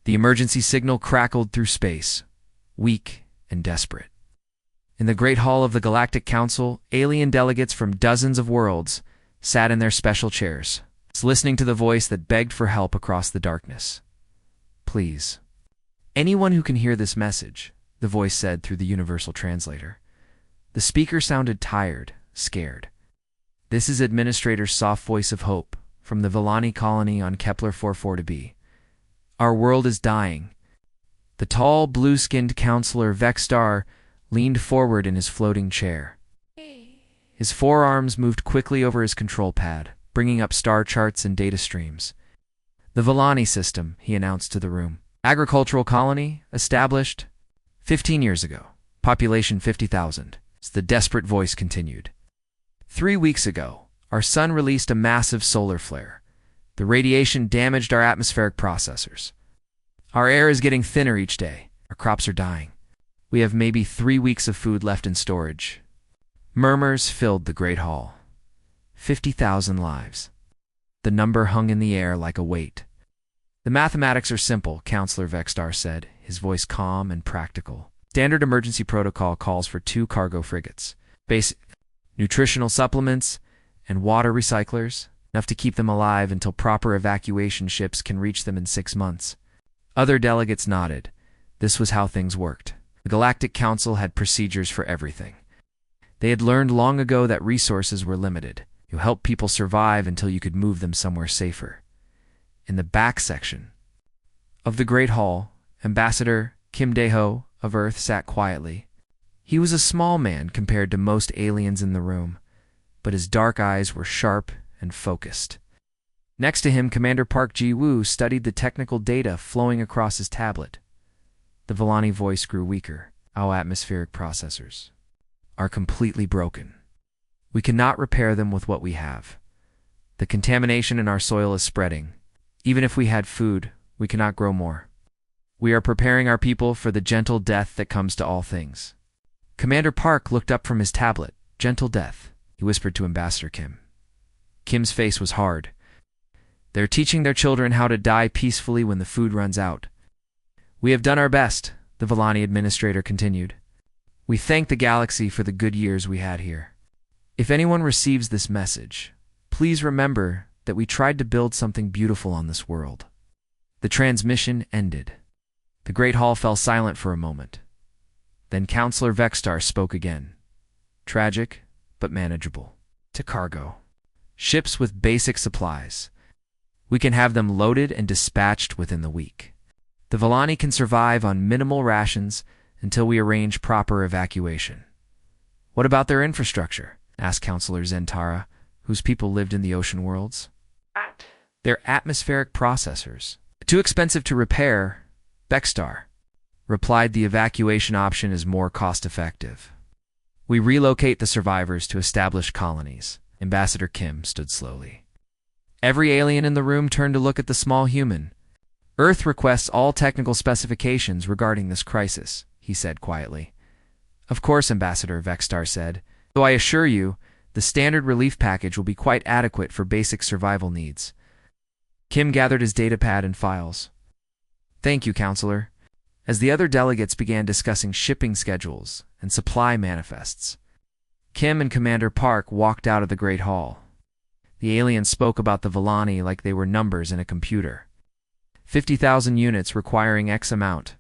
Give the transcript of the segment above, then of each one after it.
The emergency signal crackled through space, weak and desperate. In the Great Hall of the Galactic Council, alien delegates from dozens of worlds sat in their special chairs, listening to the voice that begged for help across the darkness. "Please. Anyone who can hear this message," the voice said through the universal translator. The speaker sounded tired, scared. "This is Administrator's soft voice of hope from the Villani colony on Kepler 44b. Our world is dying." The tall, blue-skinned counselor Vexstar leaned forward in his floating chair. His forearms moved quickly over his control pad, bringing up star charts and data streams. "The Villani system," he announced to the room. "Agricultural colony, established 15 years ago. Population 50,000. The desperate voice continued. 3 weeks ago, our sun released a massive solar flare. The radiation damaged our atmospheric processors. Our air is getting thinner each day. Our crops are dying. We have maybe 3 weeks of food left in storage." Murmurs filled the Great Hall. 50,000 lives. The number hung in the air like a weight. "The mathematics are simple," Counselor Vexstar said, his voice calm and practical. "Standard emergency protocol calls for 2 cargo frigates, basic nutritional supplements, and water recyclers, enough to keep them alive until proper evacuation ships can reach them in 6 months. Other delegates nodded. This was how things worked. The Galactic Council had procedures for everything. They had learned long ago that resources were limited. You helped people survive until you could move them somewhere safer. In the back section of the Great Hall, Ambassador Kim Dae-ho of Earth sat quietly. He was a small man compared to most aliens in the room, but his dark eyes were sharp and focused. Next to him, Commander Park Ji-woo studied the technical data flowing across his tablet. The Villani voice grew weaker. "Our atmospheric processors are completely broken. We cannot repair them with what we have. The contamination in our soil is spreading. Even if we had food, we cannot grow more. We are preparing our people for the gentle death that comes to all things." Commander Park looked up from his tablet. "Gentle death," he whispered to Ambassador Kim. Kim's face was hard. "They're teaching their children how to die peacefully when the food runs out." "We have done our best," the Villani administrator continued. "We thank the galaxy for the good years we had here. If anyone receives this message, please remember that we tried to build something beautiful on this world." The transmission ended. The Great Hall fell silent for a moment. Then Counselor Vexstar spoke again. "Tragic, but manageable. To cargo. Ships with basic supplies. We can have them loaded and dispatched within the week. The Villani can survive on minimal rations until we arrange proper evacuation." "What about their infrastructure?" asked Counselor Zentara, whose people lived in the ocean worlds. "Their atmospheric processors. Too expensive to repair, Vexstar replied. The evacuation option is more cost-effective. We relocate the survivors to established colonies." Ambassador Kim stood slowly. Every alien in the room turned to look at the small human. "Earth requests all technical specifications regarding this crisis," he said quietly. "Of course," Ambassador Vexstar said. "Though I assure you, the standard relief package will be quite adequate for basic survival needs." Kim gathered his datapad and files. "Thank you, Counselor." As the other delegates began discussing shipping schedules and supply manifests, Kim and Commander Park walked out of the Great Hall. The aliens spoke about the Villani like they were numbers in a computer. 50,000 units requiring X amount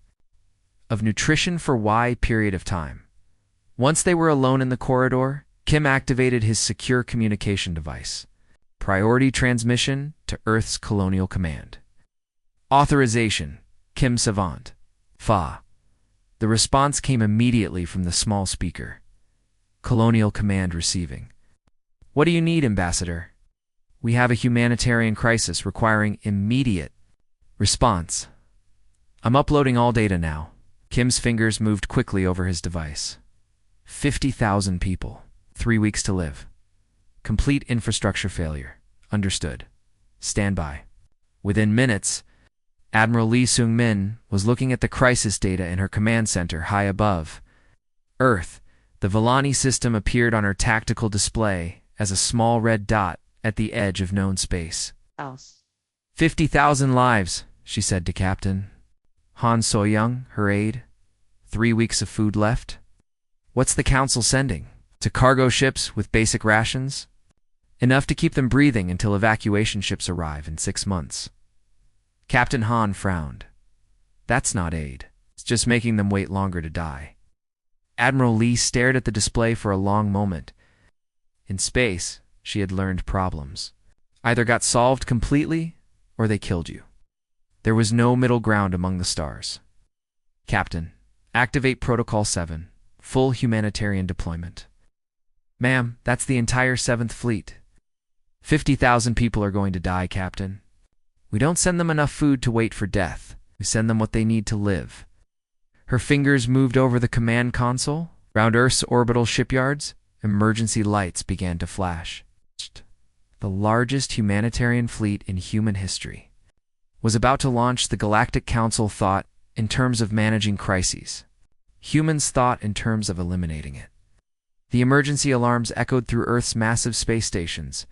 of nutrition for Y period of time. Once they were alone in the corridor, Kim activated his secure communication device. Priority transmission to Earth's Colonial Command. Authorization, Kim Savant. Fa. The response came immediately from the small speaker. Colonial Command receiving. "What do you need, Ambassador?" "We have a humanitarian crisis requiring immediate response." "I'm uploading all data now." Kim's fingers moved quickly over his device. 50,000 people. 3 weeks to live. Complete infrastructure failure. Understood. Stand by. Within minutes, Admiral Lee Seung-min was looking at the crisis data in her command center high above Earth. The Villani system appeared on her tactical display as a small red dot at the edge of known space. 50,000 lives, she said to Captain. Han So-young, her aide. 3 weeks of food left? What's the council sending? To cargo ships with basic rations? Enough to keep them breathing until evacuation ships arrive in 6 months. Captain Han frowned. That's not aid. It's just making them wait longer to die. Admiral Lee stared at the display for a long moment. In space, she had learned problems either got solved completely or they killed you. There was no middle ground among the stars. Captain, activate Protocol 7, full humanitarian deployment. Ma'am, that's the entire 7th Fleet. 50,000 people are going to die, Captain. We don't send them enough food to wait for death. We send them what they need to live. Her fingers moved over the command console. Around Earth's orbital shipyards, emergency lights began to flash. The largest humanitarian fleet in human history was about to launch. The Galactic Council thought in terms of managing crises. Humans thought in terms of eliminating it. The emergency alarms echoed through Earth's massive space stations.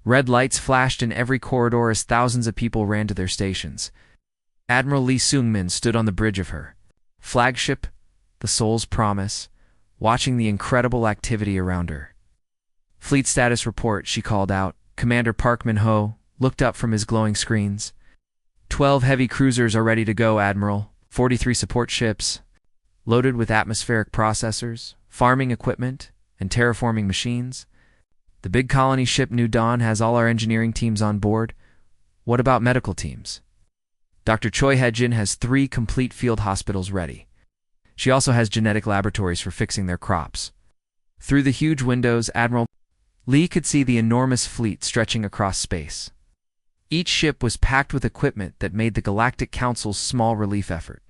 Red lights flashed in every corridor as thousands of people ran to their stations. Admiral Lee Seung-min stood on the bridge of her flagship, the Soul's Promise, watching the incredible activity around her. Fleet status report, she called out. Commander Park Min-ho looked up from his glowing screens. 12 heavy cruisers are ready to go, Admiral. 43 support ships, loaded with atmospheric processors, farming equipment, and terraforming machines. The big colony ship New Dawn has all our engineering teams on board. What about medical teams? Dr. Choi Hae-jin has 3 complete field hospitals ready. She also has genetic laboratories for fixing their crops. Through the huge windows, Admiral Lee could see the enormous fleet stretching across space. Each ship was packed with equipment that made the Galactic Council's small relief effort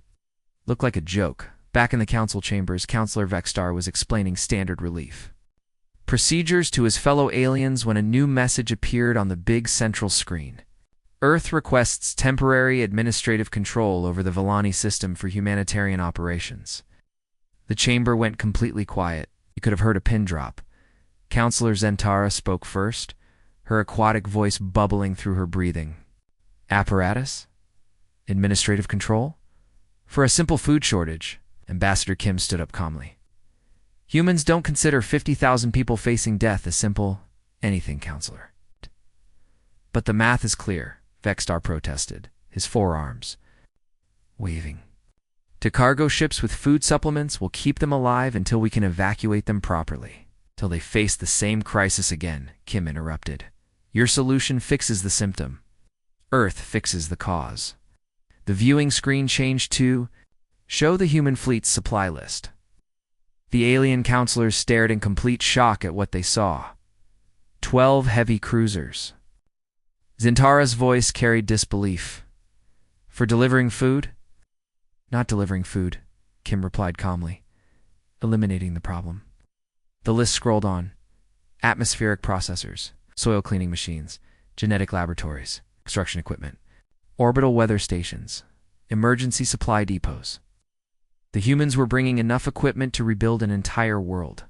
look like a joke. Back in the council chambers, Counselor Vexstar was explaining standard relief procedures to his fellow aliens when a new message appeared on the big central screen. Earth requests temporary administrative control over the Villani system for humanitarian operations. The chamber went completely quiet. You could have heard a pin drop. Counselor Zentara spoke first, her aquatic voice bubbling through her breathing. Apparatus? Administrative control? For a simple food shortage, Ambassador Kim stood up calmly. Humans don't consider 50,000 people facing death a simple anything, Counselor. But the math is clear, Vexstar protested, his forearms waving. To cargo ships with food supplements will keep them alive until we can evacuate them properly. Till they face the same crisis again, Kim interrupted. Your solution fixes the symptom. Earth fixes the cause. The viewing screen changed to show the human fleet's supply list. The alien counselors stared in complete shock at what they saw. 12 heavy cruisers. Zentara's voice carried disbelief. For delivering food? Not delivering food, Kim replied calmly. Eliminating the problem. The list scrolled on. Atmospheric processors, soil cleaning machines, genetic laboratories, construction equipment, orbital weather stations, emergency supply depots. The humans were bringing enough equipment to rebuild an entire world.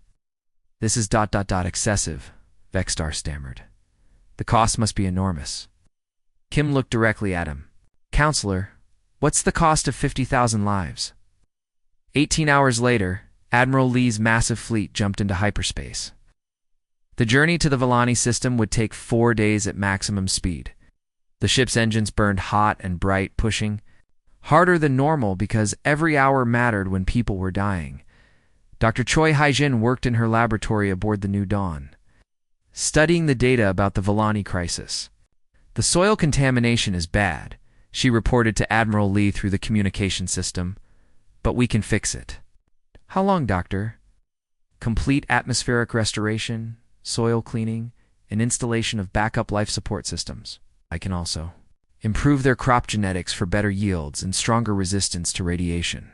This is ... excessive, Vexstar stammered. The cost must be enormous. Kim looked directly at him. Counselor, what's the cost of 50,000 lives? 18 hours later, Admiral Lee's massive fleet jumped into hyperspace. The journey to the Villani system would take 4 days at maximum speed. The ship's engines burned hot and bright, pushing harder than normal because every hour mattered when people were dying. Dr. Choi Hae-jin worked in her laboratory aboard the New Dawn, studying the data about the Villani crisis. The soil contamination is bad, she reported to Admiral Lee through the communication system, but we can fix it. How long, Doctor? Complete atmospheric restoration, soil cleaning, and installation of backup life support systems. I can also improve their crop genetics for better yields and stronger resistance to radiation.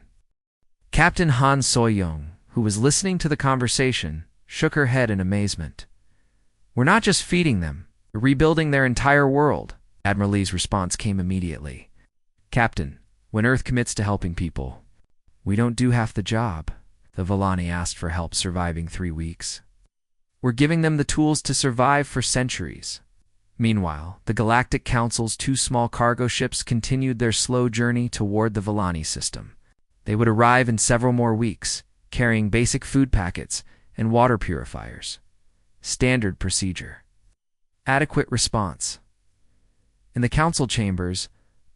Captain Han So-young, who was listening to the conversation, shook her head in amazement. We're not just feeding them, we're rebuilding their entire world. Admiral Lee's response came immediately. Captain, when Earth commits to helping people, we don't do half the job. The Villani asked for help surviving 3 weeks. We're giving them the tools to survive for centuries. Meanwhile, the Galactic Council's two small cargo ships continued their slow journey toward the Villani system. They would arrive in several more weeks, carrying basic food packets and water purifiers. Standard procedure. Adequate response. In the council chambers,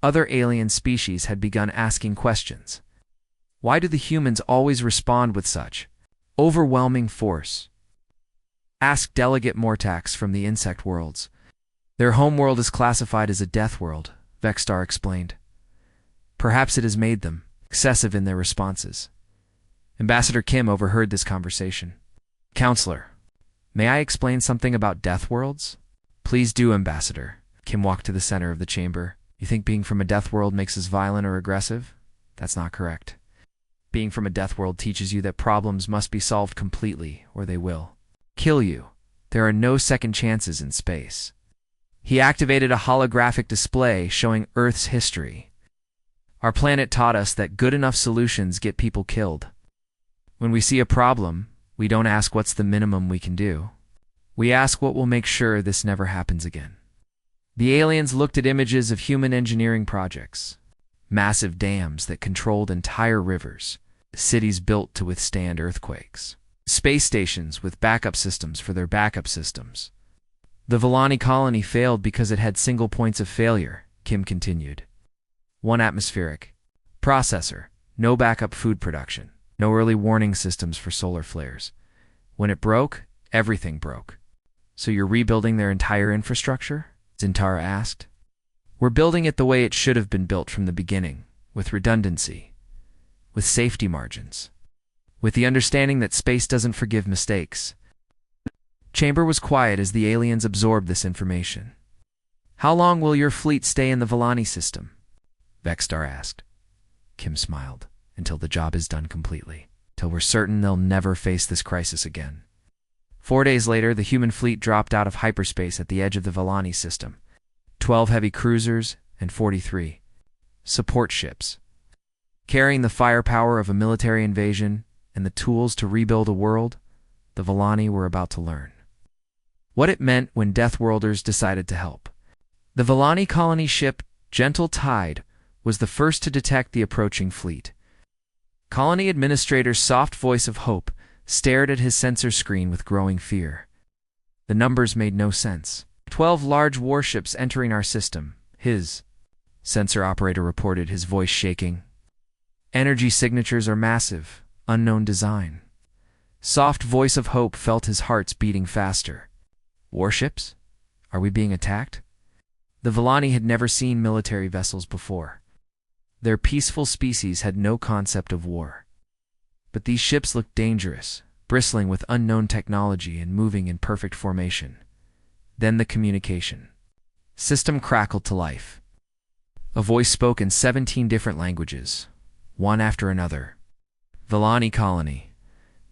other alien species had begun asking questions. Why do the humans always respond with such overwhelming force? Asked Delegate Mortax from the insect worlds. Their homeworld is classified as a death world, Vexstar explained. Perhaps it has made them excessive in their responses. Ambassador Kim overheard this conversation. Counselor, may I explain something about death worlds? Please do, Ambassador. Kim walked to the center of the chamber. You think being from a death world makes us violent or aggressive? That's not correct. Being from a death world teaches you that problems must be solved completely, or they will kill you. There are no second chances in space. He activated a holographic display showing Earth's history. Our planet taught us that good enough solutions get people killed. When we see a problem, we don't ask what's the minimum we can do. We ask what will make sure this never happens again. The aliens looked at images of human engineering projects. Massive dams that controlled entire rivers. Cities built to withstand earthquakes. Space stations with backup systems for their backup systems. The Villani colony failed because it had single points of failure, Kim continued. One atmospheric processor, no backup food production, no early warning systems for solar flares. When it broke, everything broke. So you're rebuilding their entire infrastructure? Zintara asked. We're building it the way it should have been built from the beginning, with redundancy, with safety margins, with the understanding that space doesn't forgive mistakes. Chamber was quiet as the aliens absorbed this information. How long will your fleet stay in the Villani system? Vexstar asked. Kim smiled. Until the job is done completely. Till we're certain they'll never face this crisis again. 4 days later, the human fleet dropped out of hyperspace at the edge of the Villani system. 12 heavy cruisers and 43 support ships. Carrying the firepower of a military invasion and the tools to rebuild a world, the Villani were about to learn what it meant when Deathworlders decided to help. The Villani colony ship, Gentle Tide, was the first to detect the approaching fleet. Colony Administrator's soft voice of hope stared at his sensor screen with growing fear. The numbers made no sense. 12 large warships entering our system, his sensor operator reported, his voice shaking. Energy signatures are massive, unknown design. Soft voice of hope felt his heart's beating faster. Warships? Are we being attacked? The Villani had never seen military vessels before. Their peaceful species had no concept of war. But these ships looked dangerous, bristling with unknown technology and moving in perfect formation. Then the communication system crackled to life. A voice spoke in 17 different languages, one after another. Villani Colony.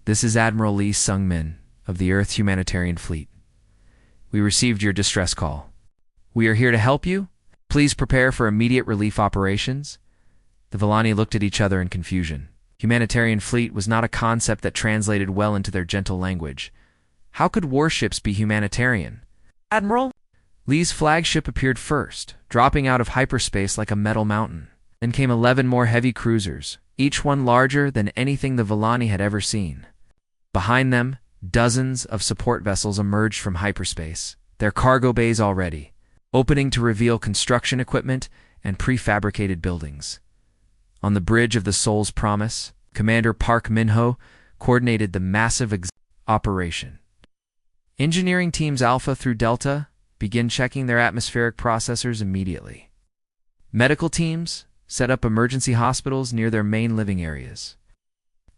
This is Admiral Lee Sung-min of the Earth Humanitarian Fleet. We received your distress call. We are here to help you. Please prepare for immediate relief operations. The Villani looked at each other in confusion. Humanitarian fleet was not a concept that translated well into their gentle language. How could warships be humanitarian? Admiral? Lee's flagship appeared first, dropping out of hyperspace like a metal mountain. Then came 11 more heavy cruisers, each one larger than anything the Villani had ever seen. Behind them, dozens of support vessels emerged from hyperspace, their cargo bays already, opening to reveal construction equipment and prefabricated buildings. On the bridge of the Soul's Promise, Commander Park Min-ho coordinated the massive operation. Engineering teams Alpha through Delta begin checking their atmospheric processors immediately. Medical teams set up emergency hospitals near their main living areas.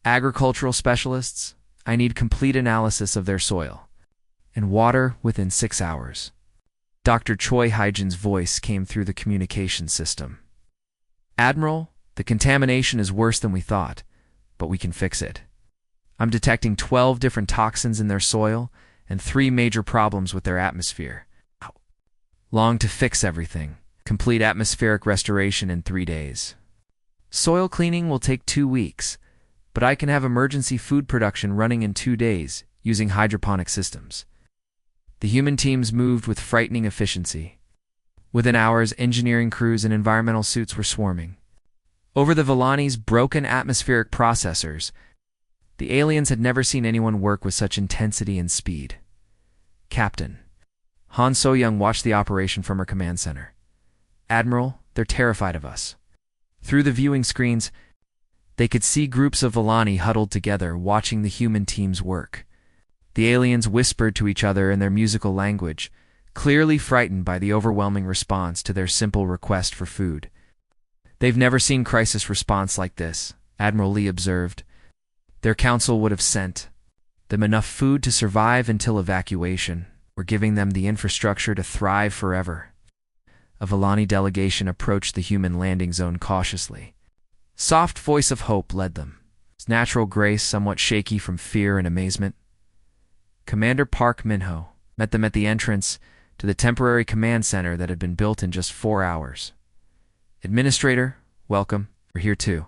Agricultural specialists, I need complete analysis of their soil and water within 6 hours. Dr. Choi Hyejin's voice came through the communication system. Admiral, the contamination is worse than we thought, but we can fix it. I'm detecting 12 different toxins in their soil and 3 major problems with their atmosphere. Long to fix everything. Complete atmospheric restoration in 3 days. Soil cleaning will take 2 weeks, but I can have emergency food production running in 2 days using hydroponic systems. The human teams moved with frightening efficiency. Within hours, engineering crews in environmental suits were swarming. Over the Villani's broken atmospheric processors, the aliens had never seen anyone work with such intensity and speed. Captain Han So-young watched the operation from her command center. Admiral, they're terrified of us. Through the viewing screens, they could see groups of Villani huddled together, watching the human teams work. The aliens whispered to each other in their musical language, clearly frightened by the overwhelming response to their simple request for food. They've never seen crisis response like this, Admiral Lee observed. Their council would have sent them enough food to survive until evacuation. We're giving them the infrastructure to thrive forever. A Villani delegation approached the human landing zone cautiously. Soft voice of hope led them, his natural grace somewhat shaky from fear and amazement. Commander Park Min-ho met them at the entrance to the temporary command center that had been built in just 4 hours. Administrator, welcome. We're here too.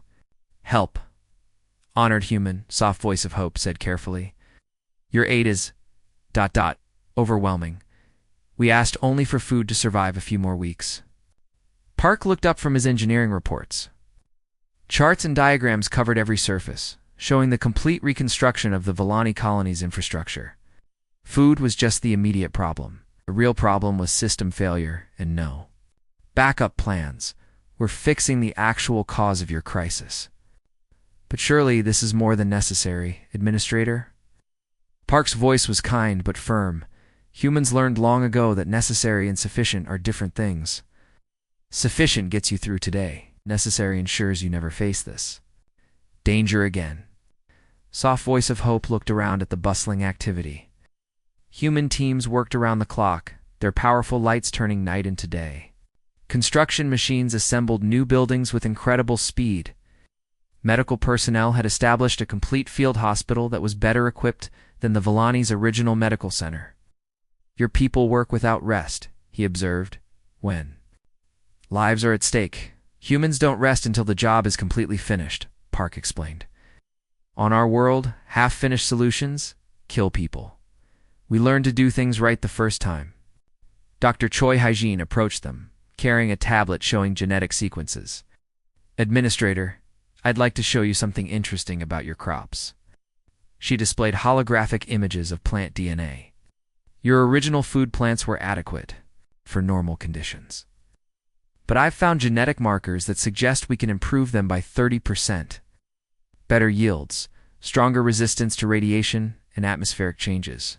Help. Honored human, soft voice of hope said carefully. Your aid is... overwhelming. We asked only for food to survive a few more weeks. Park looked up from his engineering reports. Charts and diagrams covered every surface, showing the complete reconstruction of the Villani colony's infrastructure. Food was just the immediate problem. The real problem was system failure and no backup plans. We're fixing the actual cause of your crisis. But surely this is more than necessary, Administrator? Park's voice was kind but firm. Humans learned long ago that necessary and sufficient are different things. Sufficient gets you through today. Necessary ensures you never face this danger again. Soft voice of hope looked around at the bustling activity. Human teams worked around the clock, their powerful lights turning night into day. Construction machines assembled new buildings with incredible speed. Medical personnel had established a complete field hospital that was better equipped than the Villani's original medical center. Your people work without rest, he observed. When lives are at stake, humans don't rest until the job is completely finished, Park explained. On our world, half-finished solutions kill people. We learn to do things right the first time. Dr. Choi Hygiene approached them, carrying a tablet showing genetic sequences. Administrator, I'd like to show you something interesting about your crops. She displayed holographic images of plant DNA. Your original food plants were adequate for normal conditions. But I've found genetic markers that suggest we can improve them by 30%. Better yields, stronger resistance to radiation and atmospheric changes.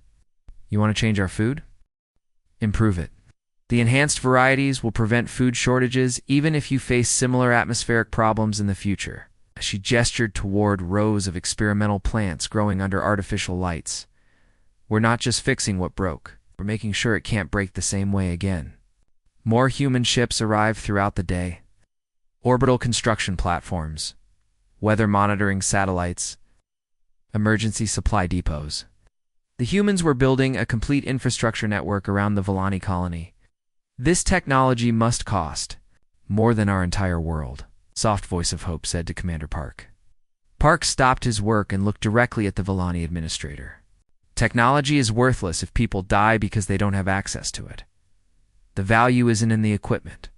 You want to change our food? Improve it. The enhanced varieties will prevent food shortages even if you face similar atmospheric problems in the future. She gestured toward rows of experimental plants growing under artificial lights. We're not just fixing what broke, we're making sure it can't break the same way again. More human ships arrived throughout the day. Orbital construction platforms, weather monitoring satellites, emergency supply depots. The humans were building a complete infrastructure network around the Villani colony. This technology must cost more than our entire world, soft voice of hope said to Commander Park. Park stopped his work and looked directly at the Villani administrator. Technology is worthless if people die because they don't have access to it. The value isn't in the equipment.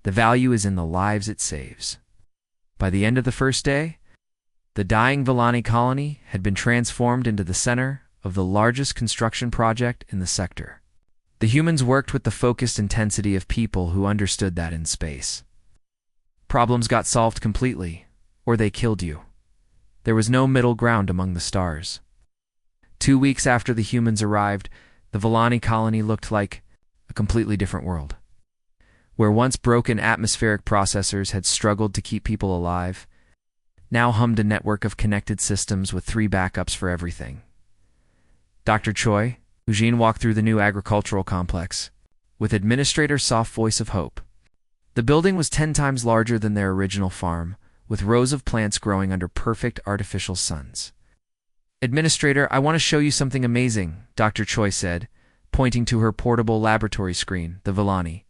The value is in the lives it saves. By the end of the first day, the dying Villani colony had been transformed into the center of the largest construction project in the sector. The humans worked with the focused intensity of people who understood that in space. Problems got solved completely, or they killed you. There was no middle ground among the stars. 2 weeks after the humans arrived, the Villani colony looked like a completely different world. Where once broken atmospheric processors had struggled to keep people alive, now hummed a network of connected systems with 3 backups for everything. Dr. Choi, Eugene walked through the new agricultural complex, with Administrator's soft voice of hope. The building was 10 times larger than their original farm, with rows of plants growing under perfect artificial suns. Administrator, I want to show you something amazing, Dr. Choi said, pointing to her portable laboratory screen, the Villani.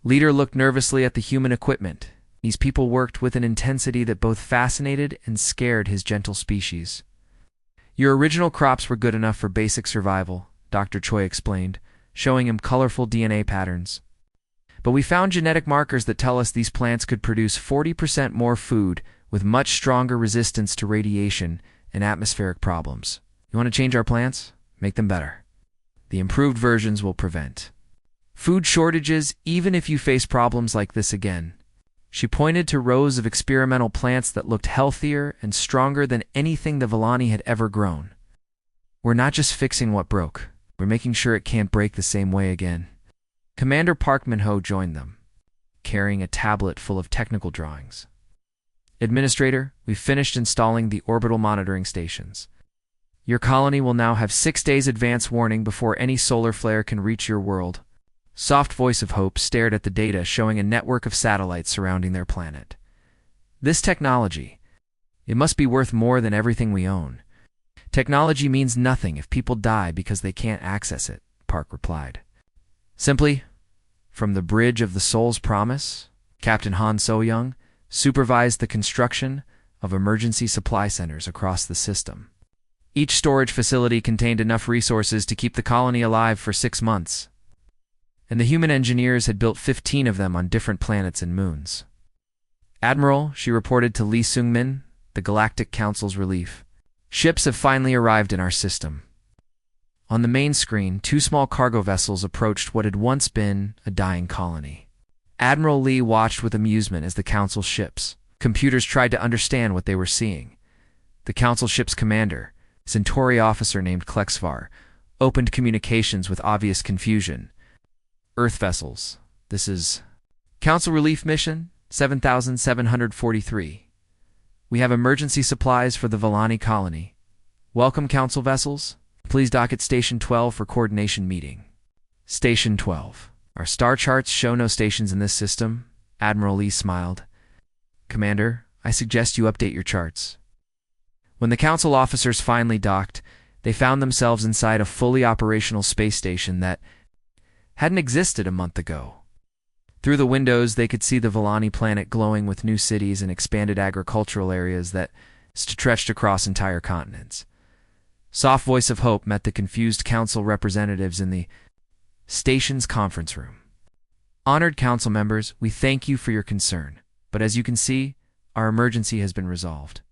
Leader looked nervously at the human equipment. These people worked with an intensity that both fascinated and scared his gentle species. Your original crops were good enough for basic survival. Dr. Choi explained, showing him colorful DNA patterns. But we found genetic markers that tell us these plants could produce 40% more food with much stronger resistance to radiation and atmospheric problems. You want to change our plants? Make them better. The improved versions will prevent food shortages even if you face problems like this again. She pointed to rows of experimental plants that looked healthier and stronger than anything the Villani had ever grown. We're not just fixing what broke, we're making sure it can't break the same way again. Commander Park Min-ho joined them, carrying a tablet full of technical drawings. Administrator, we've finished installing the orbital monitoring stations. Your colony will now have 6 days advance warning before any solar flare can reach your world. Soft Voice of Hope stared at the data showing a network of satellites surrounding their planet. This technology, it must be worth more than everything we own. Technology means nothing if people die because they can't access it, Park replied. Simply, from the Bridge of the Soul's Promise, Captain Han So-young supervised the construction of emergency supply centers across the system. Each storage facility contained enough resources to keep the colony alive for 6 months, and the human engineers had built 15 of them on different planets and moons. Admiral, she reported to Lee Seung-min, the Galactic Council's relief. Ships have finally arrived in our system. On the main screen, 2 small cargo vessels approached what had once been a dying colony. Admiral Lee watched with amusement as the Council ships. Computers tried to understand what they were seeing. The Council ship's commander, Centauri officer named Klexvar, opened communications with obvious confusion. Earth vessels. This is Council Relief Mission 7743. We have emergency supplies for the Villani colony. Welcome, Council vessels. Please dock at Station 12 for coordination meeting. Station 12. Our star charts show no stations in this system. Admiral Lee smiled. Commander, I suggest you update your charts. When the Council officers finally docked, they found themselves inside a fully operational space station that hadn't existed a month ago. Through the windows, they could see the Villani planet glowing with new cities and expanded agricultural areas that stretched across entire continents. Soft Voice of Hope met the confused council representatives in the station's conference room. Honored council members, we thank you for your concern, but as you can see, our emergency has been resolved.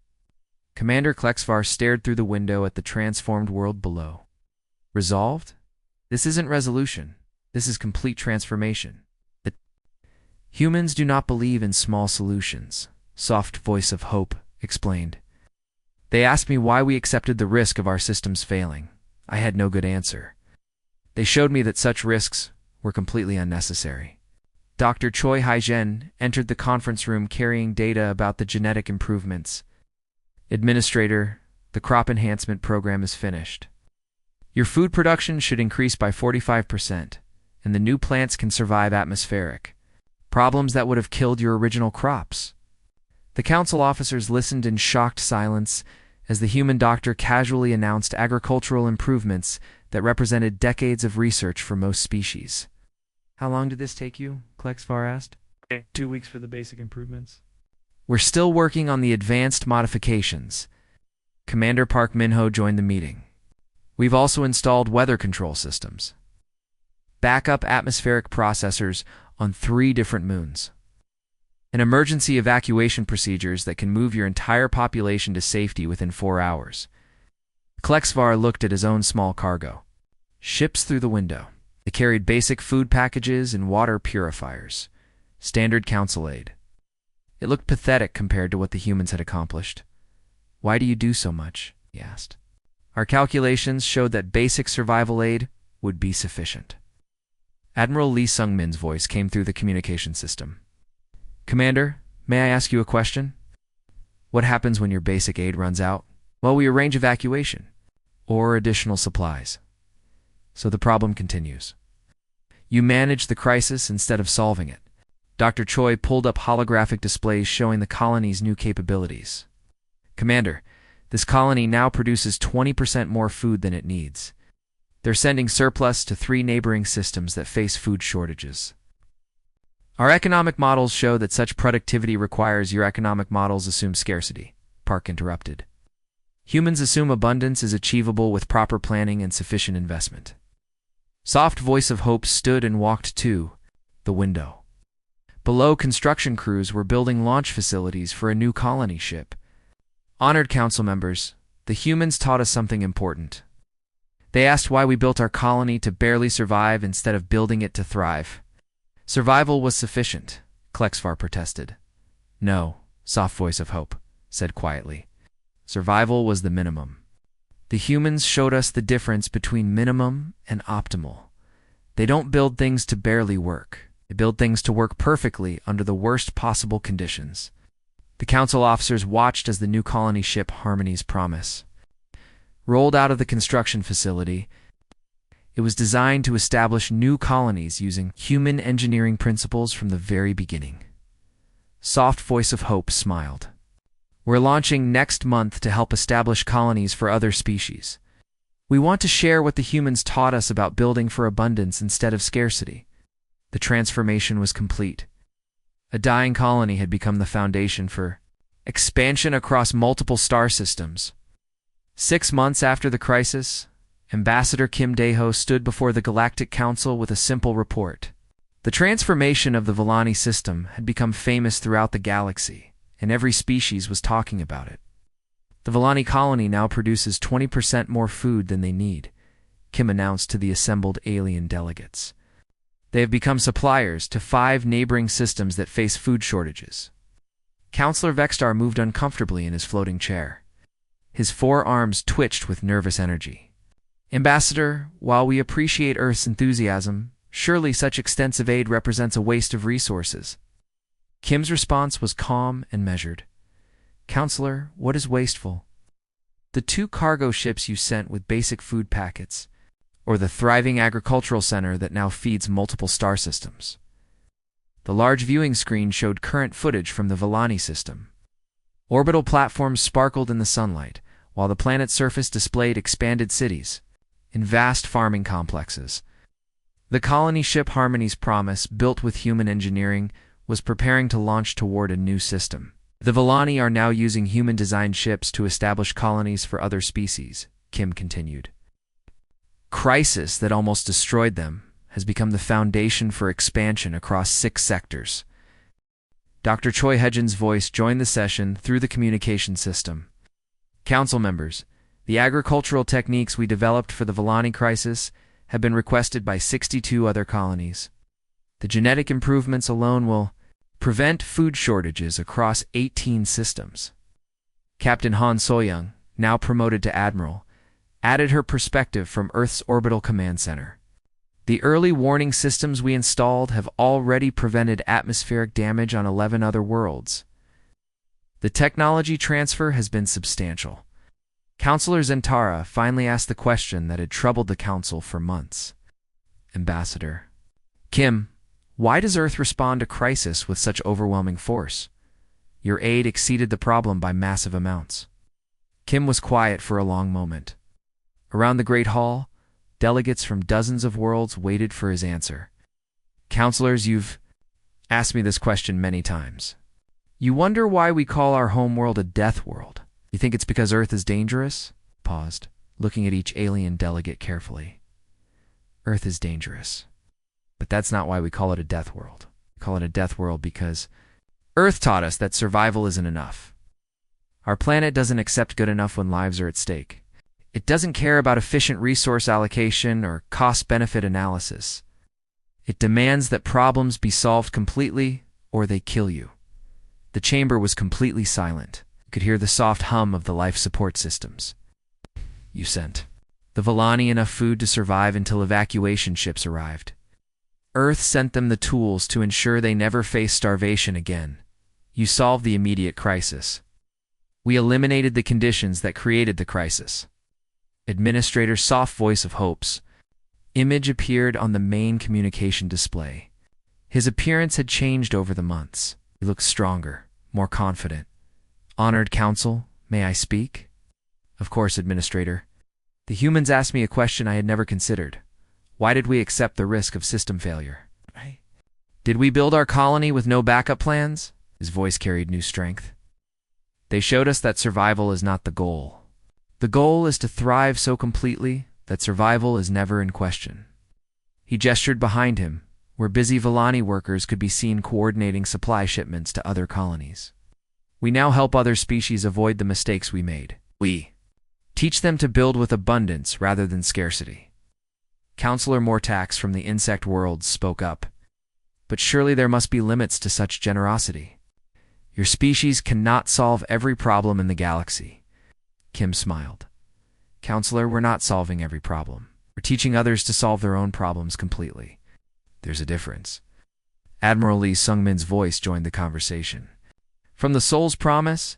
Commander Klexvar stared through the window at the transformed world below. Resolved? This isn't resolution. This is complete transformation. The humans do not believe in small solutions, Soft Voice of Hope explained. They asked me why we accepted the risk of our systems failing. I had no good answer. They showed me that such risks were completely unnecessary. Dr. Choi Hai-jen entered the conference room carrying data about the genetic improvements. Administrator, the crop enhancement program is finished. Your food production should increase by 45%, and the new plants can survive atmospheric problems that would have killed your original crops. The council officers listened in shocked silence as the human doctor casually announced agricultural improvements that represented decades of research for most species. How long did this take you? Klexvar asked. 2 weeks for the basic improvements. We're still working on the advanced modifications. Commander Park Min-ho joined the meeting. We've also installed weather control systems. Backup atmospheric processors on 3 different moons. And emergency evacuation procedures that can move your entire population to safety within 4 hours. Klexvar looked at his own small cargo. Ships through the window. They carried basic food packages and water purifiers. Standard council aid. It looked pathetic compared to what the humans had accomplished. Why do you do so much? He asked. Our calculations showed that basic survival aid would be sufficient. Admiral Lee Seung-min's voice came through the communication system. Commander, may I ask you a question? What happens when your basic aid runs out? Well, we arrange evacuation or additional supplies. So the problem continues. You manage the crisis instead of solving it. Dr. Choi pulled up holographic displays showing the colony's new capabilities. Commander, this colony now produces 20% more food than it needs. They're sending surplus to 3 neighboring systems that face food shortages. Our economic models show that such productivity requires your economic models assume scarcity, Park interrupted. Humans assume abundance is achievable with proper planning and sufficient investment. Soft voice of hope stood and walked to the window. Below, construction crews were building launch facilities for a new colony ship. Honored council members, the humans taught us something important. They asked why we built our colony to barely survive instead of building it to thrive. Survival was sufficient, Klexvar protested. No, soft voice of hope said quietly. Survival was the minimum. The humans showed us the difference between minimum and optimal. They don't build things to barely work. They build things to work perfectly under the worst possible conditions. The council officers watched as the new colony ship Harmony's Promise rolled out of the construction facility. It was designed to establish new colonies using human engineering principles from the very beginning. Soft voice of hope smiled. We're launching next month to help establish colonies for other species. We want to share what the humans taught us about building for abundance instead of scarcity. The transformation was complete. A dying colony had become the foundation for expansion across multiple star systems. 6 months after the crisis, Ambassador Kim Dae-ho stood before the Galactic Council with a simple report. The transformation of the Villani system had become famous throughout the galaxy, and every species was talking about it. The Villani colony now produces 20% more food than they need, Kim announced to the assembled alien delegates. They have become suppliers to 5 neighboring systems that face food shortages. Counselor Vextar moved uncomfortably in his floating chair. His 4 arms twitched with nervous energy. Ambassador, while we appreciate Earth's enthusiasm, surely such extensive aid represents a waste of resources. Kim's response was calm and measured. Counselor, what is wasteful? The 2 cargo ships you sent with basic food packets, or the thriving agricultural center that now feeds multiple star systems. The large viewing screen showed current footage from the Villani system. Orbital platforms sparkled in the sunlight, while the planet's surface displayed expanded cities in vast farming complexes. The colony ship Harmony's Promise, built with human engineering, was preparing to launch toward a new system. The Villani are now using human-designed ships to establish colonies for other species, Kim continued. Crisis that almost destroyed them has become the foundation for expansion across 6 sectors. Dr. Choi Hejin's voice joined the session through the communication system. Council members, the agricultural techniques we developed for the Villani crisis have been requested by 62 other colonies. The genetic improvements alone will prevent food shortages across 18 systems. Captain Han Soyoung, now promoted to Admiral, added her perspective from Earth's Orbital Command Center. The early warning systems we installed have already prevented atmospheric damage on 11 other worlds. The technology transfer has been substantial. Counselor Zentara finally asked the question that had troubled the Council for months. Ambassador. Kim, why does Earth respond to crisis with such overwhelming force? Your aid exceeded the problem by massive amounts. Kim was quiet for a long moment. Around the Great Hall, delegates from dozens of worlds waited for his answer. Counselors, you've asked me this question many times. You wonder why we call our home world a death world. You think it's because Earth is dangerous? Paused, looking at each alien delegate carefully. Earth is dangerous. But that's not why we call it a death world. We call it a death world because Earth taught us that survival isn't enough. Our planet doesn't accept good enough when lives are at stake. It doesn't care about efficient resource allocation or cost-benefit analysis. It demands that problems be solved completely or they kill you. The chamber was completely silent. You could hear the soft hum of the life support systems. You sent the Villani enough food to survive until evacuation ships arrived. Earth sent them the tools to ensure they never face starvation again. You solved the immediate crisis. We eliminated the conditions that created the crisis. Administrator's soft voice of hope's image appeared on the main communication display. His appearance had changed over the months. He looked stronger, more confident. Honored Council, may I speak? Of course, Administrator. The humans asked me a question I had never considered. Why did we accept the risk of system failure? Did we build our colony with no backup plans? His voice carried new strength. They showed us that survival is not the goal. The goal is to thrive so completely that survival is never in question. He gestured behind him, where busy Villani workers could be seen coordinating supply shipments to other colonies. We now help other species avoid the mistakes we made. We teach them to build with abundance rather than scarcity. Counselor Mortax from the insect worlds spoke up. But surely there must be limits to such generosity. Your species cannot solve every problem in the galaxy. Kim smiled. Counselor, we're not solving every problem. We're teaching others to solve their own problems completely. There's a difference. Admiral Lee Sungmin's voice joined the conversation. From the Soul's Promise,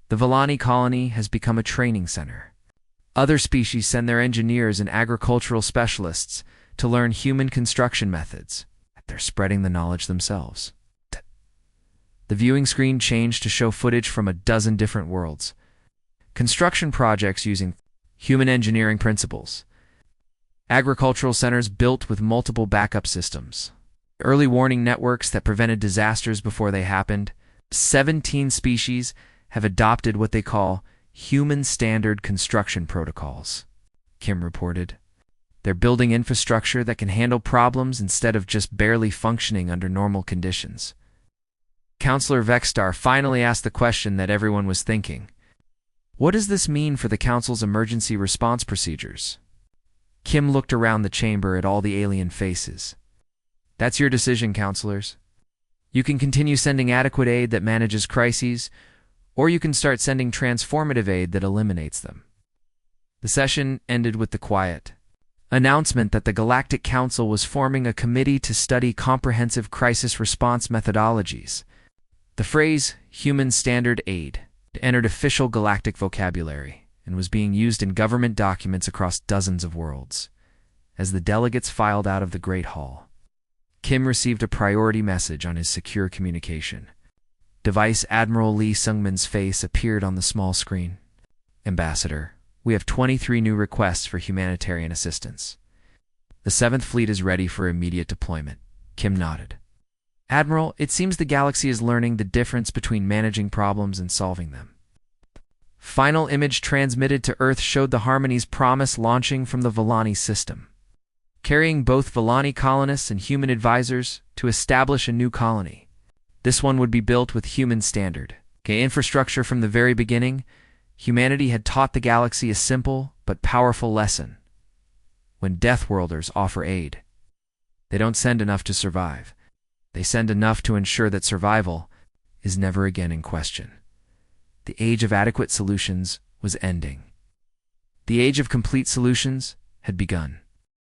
the Villani colony has become a training center. Other species send their engineers and agricultural specialists to learn human construction methods. They're spreading the knowledge themselves. The viewing screen changed to show footage from a dozen different worlds. Construction projects using human engineering principles. Agricultural centers built with multiple backup systems. Early warning networks that prevented disasters before they happened. 17 species have adopted what they call human standard construction protocols, Kim reported. They're building infrastructure that can handle problems instead of just barely functioning under normal conditions. Counselor Vexstar finally asked the question that everyone was thinking. What does this mean for the Council's emergency response procedures? Kim looked around the chamber at all the alien faces. That's your decision, counselors. You can continue sending adequate aid that manages crises, or you can start sending transformative aid that eliminates them. The session ended with the quiet announcement that the Galactic Council was forming a committee to study comprehensive crisis response methodologies. The phrase, human standard aid, entered official galactic vocabulary and was being used in government documents across dozens of worlds. As the delegates filed out of the Great Hall, Kim received a priority message on his secure communication. Device Admiral Lee Sungmin's face appeared on the small screen. Ambassador, we have 23 new requests for humanitarian assistance. The 7th Fleet is ready for immediate deployment. Kim nodded. Admiral, it seems the galaxy is learning the difference between managing problems and solving them. Final image transmitted to Earth showed the Harmony's Promise launching from the Villani system, carrying both Villani colonists and human advisors to establish a new colony. This one would be built with human standard infrastructure from the very beginning. Humanity had taught the galaxy a simple but powerful lesson. When Deathworlders offer aid, they don't send enough to survive. They send enough to ensure that survival is never again in question. The age of adequate solutions was ending. The age of complete solutions had begun.